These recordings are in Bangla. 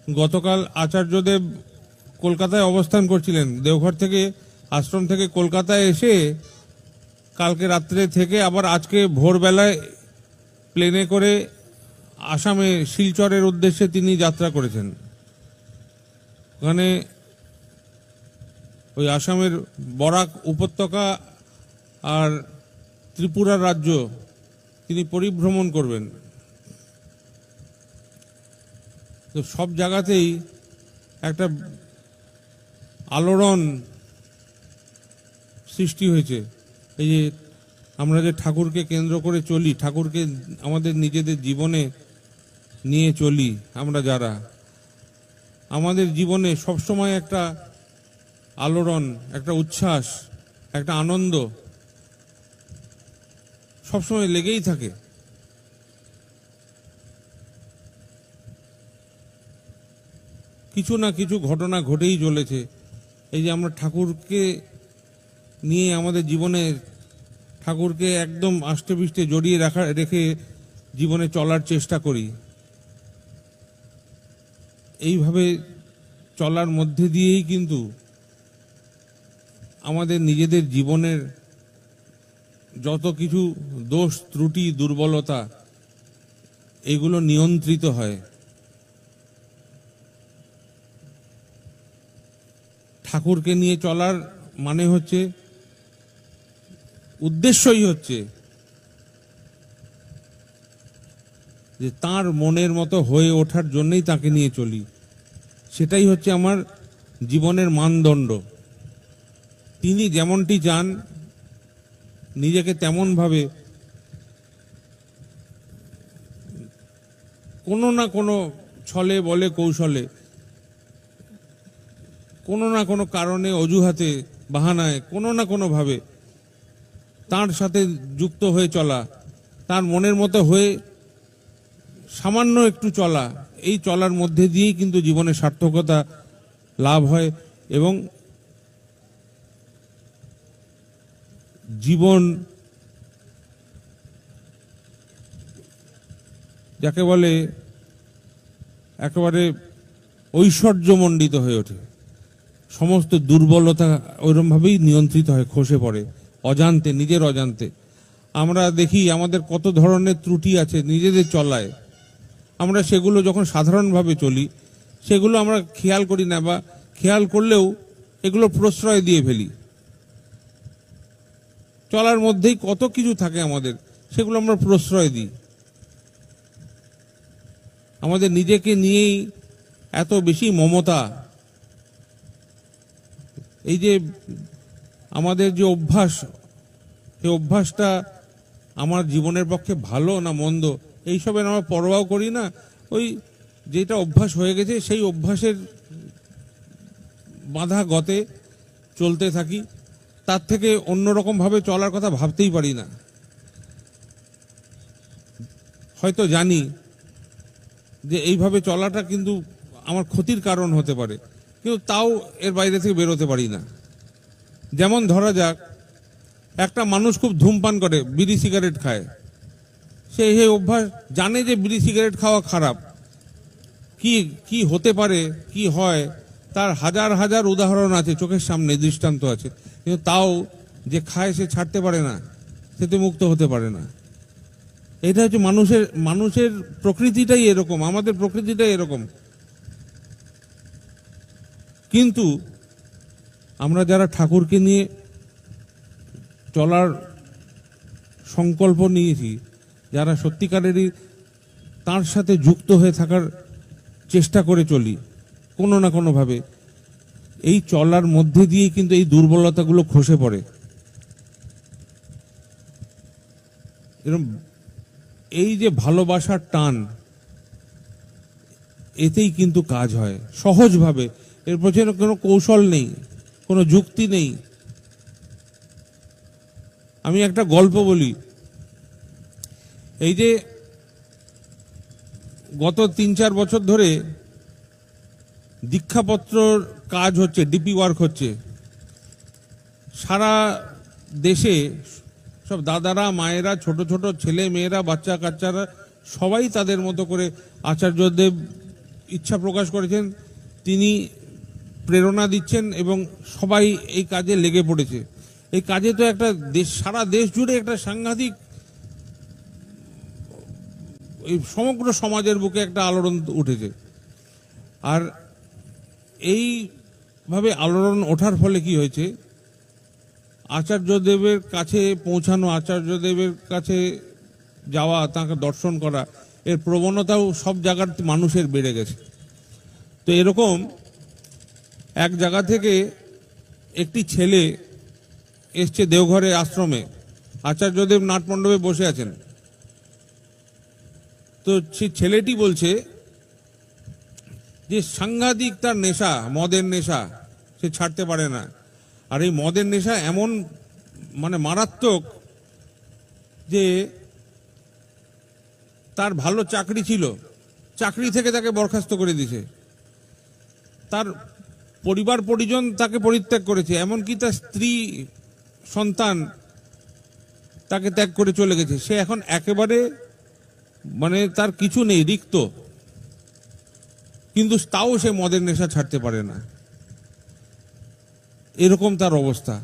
গতকাল আচার্যদেব কলকাতায় অবস্থান করছিলেন। দেওঘর থেকে, আশ্রম থেকে কলকাতায় এসে কালকে রাত্রে থেকে আবার আজকে ভোরবেলায় প্লেনে করে আসামে শিলচরের উদ্দেশ্যে তিনি যাত্রা করেছেন। ওখানে ওই আসামের বরাক উপত্যকা আর ত্রিপুরা রাজ্য তিনি পরিভ্রমণ করবেন। তো সব জায়গাতেই একটা আলোড়ন সৃষ্টি হয়েছে। এই যে আমরা যে ঠাকুরকে কেন্দ্র করে চলি, ঠাকুরকে আমাদের নিজেদের জীবনে নিয়ে চলি, আমরা যারা আমাদের জীবনে সবসময় একটা আলোড়ন, একটা উচ্ছ্বাস, একটা আনন্দ সবসময় লেগেই থাকে। কিছু না কিছু ঘটনা ঘটেই চলেছে। এই যে আমরা ঠাকুরকে নিয়ে আমাদের জীবনে, ঠাকুরকে একদম আষ্টে পৃষ্ঠে জড়িয়ে রেখে জীবনে চলার চেষ্টা করি। এইভাবে চলার মধ্যে দিয়েই কিন্তু আমাদের নিজেদের জীবনের যত কিছু দোষ, ত্রুটি, দুর্বলতা এগুলো নিয়ন্ত্রিত হয়। ঠাকুরকে নিয়ে চলার মানে হচ্ছে, উদ্দেশ্যই হচ্ছে যে তার মনের মতো হয়ে ওঠার জন্যই তাকে নিয়ে চলি। সেটাই হচ্ছে আমার জীবনের মানদণ্ড। তিনি যেমনটি চান নিজেকে তেমন ভাবে কোনো না কোনো ছলে বলে কৌশলে, কোনো না কোনো কারণে, অজুহাতে, বাহানায়, কোনো না কোনো ভাবে তার সাথে যুক্ত হয়ে চলা, তার মনের মতো হয়ে সামান্য একটু চলা, এই চলার মধ্যে দিয়েই কিন্তু জীবনে সার্থকতা লাভ হয় এবং জীবন যাকে বলে একেবারে ঐশ্বর্যমণ্ডিত হয়ে ওঠে। সমস্ত দুর্বলতা ওইরকম ভাবেই নিয়ন্ত্রিত হয়, খসে পড়ে অজান্তে, নিজের অজান্তে। আমরা দেখি আমাদের কত ধরনের ত্রুটি আছে নিজেদের চলায়। আমরা সেগুলো যখন সাধারণভাবে চলি সেগুলো আমরা খেয়াল করি না, বা খেয়াল করলেও এগুলো প্রশ্রয় দিয়ে ফেলি। চলার মধ্যেই কত কিছু থাকে আমাদের, সেগুলো আমরা প্রশ্রয় দিই। আমাদের নিজেকে নিয়েই এত বেশি মমতা, এই যে আমাদের যে অভ্যাস, এই অভ্যাসটা আমার জীবনের পক্ষে ভালো না মন্দ এইসবের আমরা পরোয়াও করি না। ওই যেটা অভ্যাস হয়ে গেছে সেই অভ্যাসের বাঁধা গতে চলতে থাকি। তার থেকে অন্যরকম ভাবে চলার কথা ভাবতেই পারি না। হয়তো জানি যে এইভাবে চলাটা কিন্তু আমার ক্ষতির কারণ হতে পারে, কিন্তু তাও এর বাইরে থেকে বেরোতে পারি না। যেমন ধরা যাক, একটা মানুষ খুব ধূমপান করে, বিড়ি সিগারেট খায়। সেই অভ্যাস জানে যে বিড়ি সিগারেট খাওয়া খারাপ, কি হতে পারে, কি হয়, তার হাজার হাজার উদাহরণ আছে, চোখের সামনে দৃষ্টান্ত আছে, কিন্তু তাও যে খায় সে ছাড়তে পারে না, সেতে মুক্ত হতে পারে না। এটা হচ্ছে মানুষের প্রকৃতিটাই এরকম, আমাদের প্রকৃতিটাই এরকম। কিন্তু আমরা যারা ঠাকুরকে নিয়ে চলার সংকল্প নিয়েছি, যারা সত্যিকারেরই তার সাথে যুক্ত হয়ে থাকার চেষ্টা করে চলি কোনো না কোনোভাবে, এই চলার মধ্যে দিয়ে কিন্তু এই দুর্বলতাগুলো খসে পড়ে। এরকম এই যে ভালোবাসার টান, এতেই কিন্তু কাজ হয় সহজভাবে। এর পেছনে কোনো কৌশল নেই, কোনো যুক্তি নেই। আমি একটা গল্প বলি। এই যে গত ৩-৪ বছর ধরে দীক্ষাপত্রর কাজ হচ্ছে, ডিপি ওয়ার্ক হচ্ছে সারা দেশে। সব দাদারা, মায়েরা, ছোট ছোট ছেলে মেয়েরা, বাচ্চা কাচ্চারা সবাই তাদের মতো করে আচার্যদেব ইচ্ছা প্রকাশ করেছেন, তিনি প্রেরণা দিচ্ছেন এবং সবাই এই কাজে লেগে পড়েছে। এই কাজে তো একটা দেশ, সারা দেশ জুড়ে একটা সাংঘাতিক, এই সমগ্র সমাজের বুকে একটা আলোড়ন উঠেছে। আর এইভাবে আলোড়ন ওঠার ফলে কি হয়েছে, আচার্যদেবের কাছে পৌঁছানো, আচার্যদেবের কাছে যাওয়া, তাকে দর্শন করা, এর প্রবণতাও সব জায়গার মানুষের বেড়ে গেছে। তো এরকম এক জায়গা থেকে একটি ছেলে এসছে দেওঘরে আশ্রমে, আচার্যদেব নাটমণ্ডপে বসে আছেন। তো সেই ছেলেটি বলছে যে সাংঘাতিক তার নেশা, মদের নেশা, সে ছাড়তে পারে না। আর এই মদের নেশা এমন মানে মারাত্মক যে তার ভালো চাকরি ছিল, চাকরি থেকে তাকে বরখাস্ত করে দিয়েছে, তার পরিবার পরিজন তাকে পরিত্যাগ করেছে, এমনকি তার স্ত্রী সন্তান তাকে ত্যাগ করে চলে গেছে। সে এখন একেবারে মানে তার কিছু নেই, রিক্ত, কিন্তু তাও সে মদের নেশা ছাড়তে পারে না, এরকম তার অবস্থা।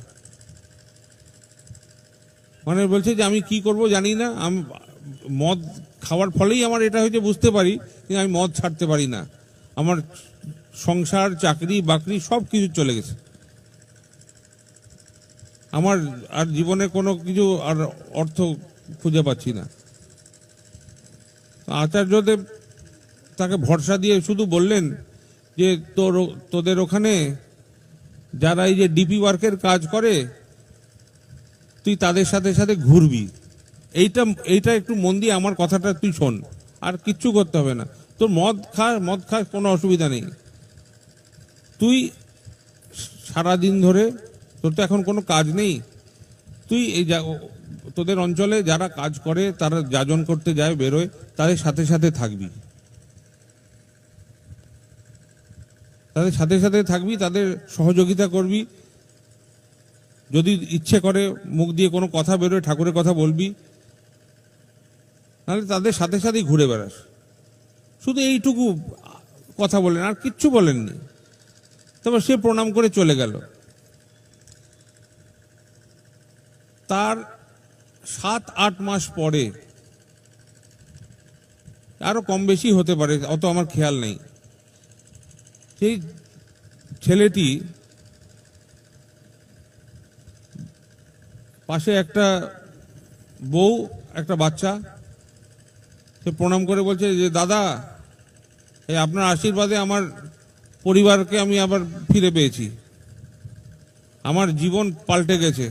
মানে বলছে যে আমি কি করব জানি না, আমি মদ খাওয়ার ফলেই আমার এটা হয়েছে বুঝতে পারি, কিন্তু আমি মদ ছাড়তে পারি না, আমার সংসার, চাকরি বাকরি সব কিছু চলে গেছে, আমার আর জীবনে কোনো কিছু আর অর্থ খুঁজে পাচ্ছি না। আচার্যদেব তাকে ভরসা দিয়ে শুধু বললেন যে তোদের ওখানে যারা এই যে ডিপি ওয়ার্কের কাজ করে, তুই তাদের সাথে সাথে ঘুরবি, এইটা একটু মন দিয়ে আমার কথাটা তুই শোন, আর কিচ্ছু করতে হবে না, তোর মদ খা, কোনো অসুবিধা নেই, তুই সারাদিন ধরে, তোর তো এখন কোনো কাজ নেই, তুই এই তোদের অঞ্চলে যারা কাজ করে, তারা যাজন করতে যায়, বেরোয়, তাদের সাথে সাথে থাকবি, তাদের সাথে সাথে থাকবি, তাদের সহযোগিতা করবি, যদি ইচ্ছে করে মুখ দিয়ে কোনো কথা বেরোয় ঠাকুরের কথা বলবি, নাহলে তাদের সাথে সাথেই ঘুরে বেড়াস। শুধু এইটুকু কথা বলেন, আর কিচ্ছু বলেননি। তবে সে প্রণাম করে চলে গেল। তার 7-8 মাস পরে, আরো কম বেশি হতে পারে, অত আমার খেয়াল নেই, সেই ছেলেটি পাশে একটা বউ, একটা বাচ্চা, সে প্রণাম করে বলছে যে দাদা, এই আপনার আশীর্বাদে আমার পরিবারকে আমি আবার ফিরে পেয়েছি, আমার জীবন পাল্টে গেছে।